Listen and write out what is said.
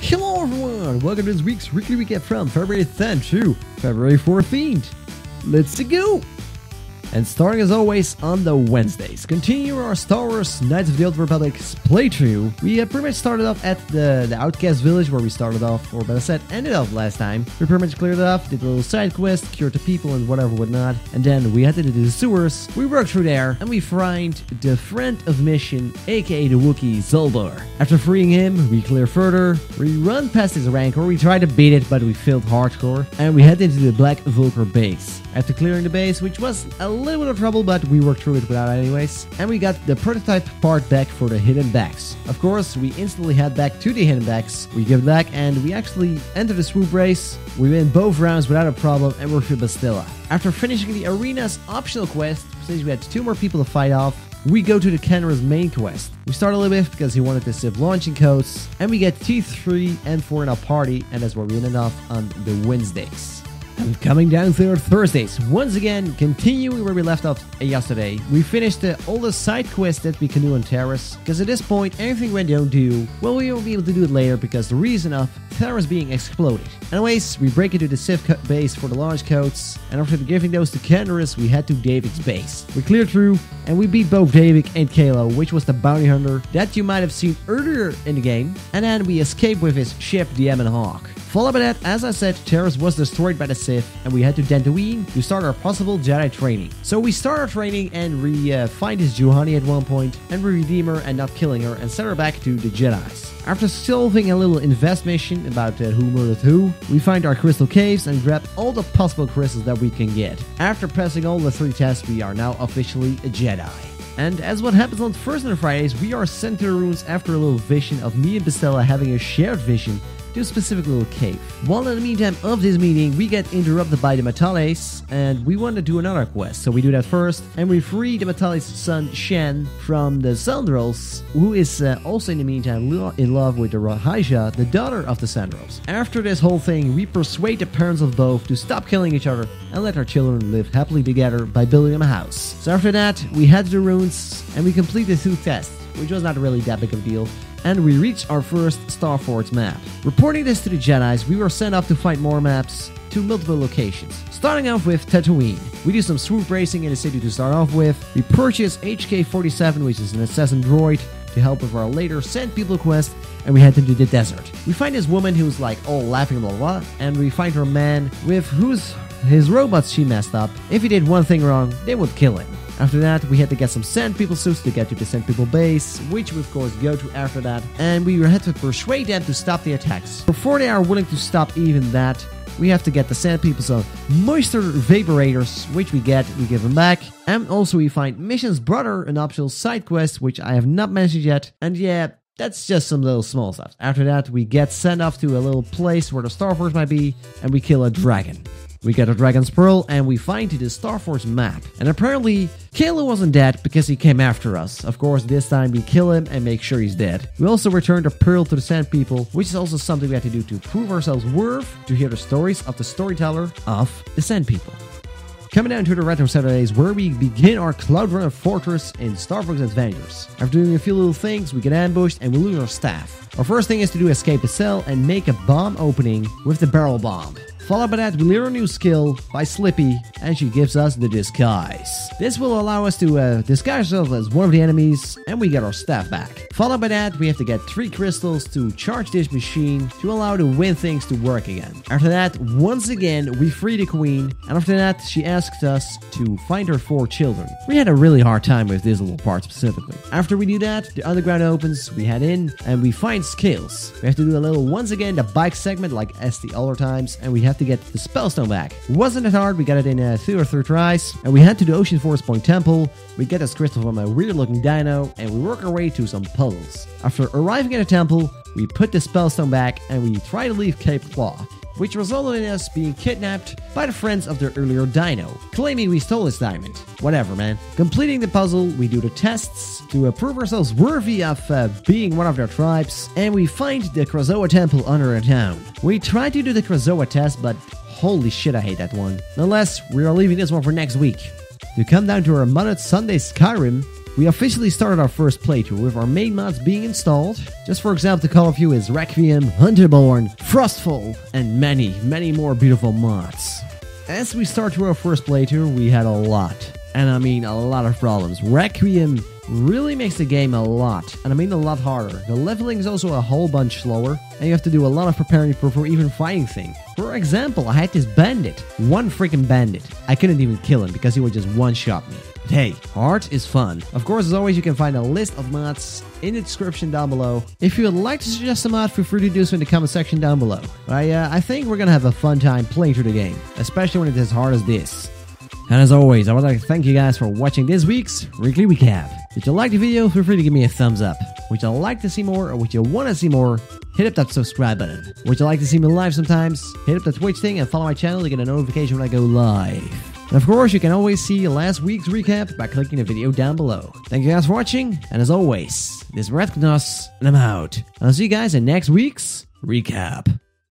Hello everyone, welcome to this week's weekly recap from February 10th to February 14th. Let's go! And starting as always on the Wednesdays, continue our Star Wars Knights of the Old Republic's playthrough. We pretty much started off at the Outcast Village where we started off, or better said, ended off last time. We pretty much cleared it off, did a little side quest, cured the people and whatever whatnot, and then we headed into the sewers. We worked through there, and we find the friend of mission, aka the Wookiee Zoldar. After freeing him, we clear further, we run past his rancor, we tried to beat it, but we failed hardcore, and we head into the Black Vulcar base. After clearing the base, which was a little bit of trouble, but we worked through it without anyways, and we got the prototype part back for the hidden backs. Of course, we instantly head back to the hidden backs, we give it back, and we actually enter the swoop race. We win both rounds without a problem, and we're through Bastilla. After finishing the arena's optional quest, since we had 2 more people to fight off, we go to the Kenra's main quest. We start a little bit because he wanted the Civ launching codes, and we get T3 and 4 in our party, and that's where we ended off on the Wednesdays. And coming down to our Thursdays, once again, continuing where we left off yesterday, we finished the oldest side quest that we can do on Terrace, because at this point, anything we don't do, well, we won't be able to do it later because the reason of Terrace being exploded. Anyways, we break into the Civ base for the launch codes, and after giving those to Kenris, we head to Davik's base. We cleared through, and we beat both Davik and Kalo, which was the bounty hunter that you might have seen earlier in the game, and then we escaped with his ship, the Emin Hawk. Followed by that, as I said, Terrace was destroyed by the Sith, and we head to Dantooine to start our possible Jedi training. So we start our training, and we find this Juhani at one point, and we redeem her and not killing her, and send her back to the Jedis. After solving a little invest mission about who murdered who, we find our crystal caves and grab all the possible crystals that we can get. After passing all the 3 tests, we are now officially a Jedi. And as what happens on Thursdays and Fridays, we are sent to the ruins after a little vision of me and Bastilla having a shared vision to a specific little cave. While in the meantime of this meeting, we get interrupted by the Matales, and we want to do another quest, so we do that first, and we free the Matales' son Shen from the Sandrels, who is also in the meantime in love with the Rahaja, the daughter of the Sandrels. After this whole thing, we persuade the parents of both to stop killing each other and let our children live happily together by building them a house. So after that, we head to the ruins, and we complete the 2 tests, which was not really that big of a deal, and we reach our first Starfox map. Reporting this to the Jedis, we were sent off to find more maps to multiple locations. Starting off with Tatooine. We do some swoop racing in the city to start off with. We purchase HK-47, which is an assassin droid, to help with our later Sand People quest, and we head into the desert. We find this woman who's like all laughing blah blah, and we find her man with his robots she messed up. If he did one thing wrong, they would kill him. After that, we had to get some Sand People suits to get to the Sand People base, which we of course go to after that, and we had to persuade them to stop the attacks. Before they are willing to stop even that, we have to get the Sand People some moisture vaporators, which we give them back, and also we find Mission's brother, an optional side quest, which I have not mentioned yet, and yeah, that's just some little small stuff. After that, we get sent off to a little place where the Starforce might be, and we kill a dragon. We get a Dragon's Pearl, and we find the Starforce map. And apparently, Kalo wasn't dead because he came after us. Of course, this time we kill him and make sure he's dead. We also return the Pearl to the Sand People, which is also something we have to do to prove ourselves worth to hear the stories of the storyteller of the Sand People. Coming down to the Retro Saturdays, where we begin our Cloud Runner Fortress in Starfox Adventures. After doing a few little things, we get ambushed and we lose our staff. Our first thing is to do escape the cell and make a bomb opening with the barrel bomb. Followed by that, we learn a new skill by Slippy, and she gives us the disguise. This will allow us to disguise ourselves as one of the enemies, and we get our staff back. Followed by that, we have to get 3 crystals to charge this machine to allow the wind things to work again. After that, once again, we free the queen, and after that, she asked us to find her 4 children. We had a really hard time with this little part specifically. After we do that, the underground opens, we head in, and we find scales. We have to do a little, once again, the bike segment like as the other times, and we have to get the Spellstone back. It wasn't that hard, we got it in 2 or 3 tries, and we head to the Ocean Force Point Temple, we get this crystal from a weird looking dino, and we work our way to some puzzles. After arriving at the temple, we put the Spellstone back, and we try to leave Cape Claw, which resulted in us being kidnapped by the friends of the earlier dino, claiming we stole his diamond. Whatever, man. Completing the puzzle, we do the tests to prove ourselves worthy of being one of their tribes, and we find the Krazoa Temple under a town. We tried to do the Krazoa test, but holy shit, I hate that one. Nonetheless, we are leaving this one for next week. To come down to our modded Sunday Skyrim, we officially started our first playthrough with our main mods being installed. Just for example, to call a few is Requiem, Hunterborn, Frostfall, and many more beautiful mods. As we start through our first playthrough, we had a lot. And I mean a lot of problems. Requiem really makes the game a lot, and I mean a lot harder. The leveling is also a whole bunch slower, and you have to do a lot of preparing before even fighting things. For example, I had this bandit. One freaking bandit. I couldn't even kill him because he would just one-shot me. But hey, hard is fun. Of course, as always, you can find a list of mods in the description down below. If you would like to suggest a mod, feel free to do so in the comment section down below. I think we're gonna have a fun time playing through the game, especially when it is as hard as this. And as always, I would like to thank you guys for watching this week's Weekly Recap. If you liked the video, feel free to give me a thumbs up. Would you like to see more, or would you want to see more? Hit up that subscribe button. Would you like to see me live sometimes? Hit up the Twitch thing and follow my channel to get a notification when I go live. And of course, you can always see last week's recap by clicking the video down below. Thank you guys for watching, and as always, this is Ratkanos, and I'm out. I'll see you guys in next week's recap.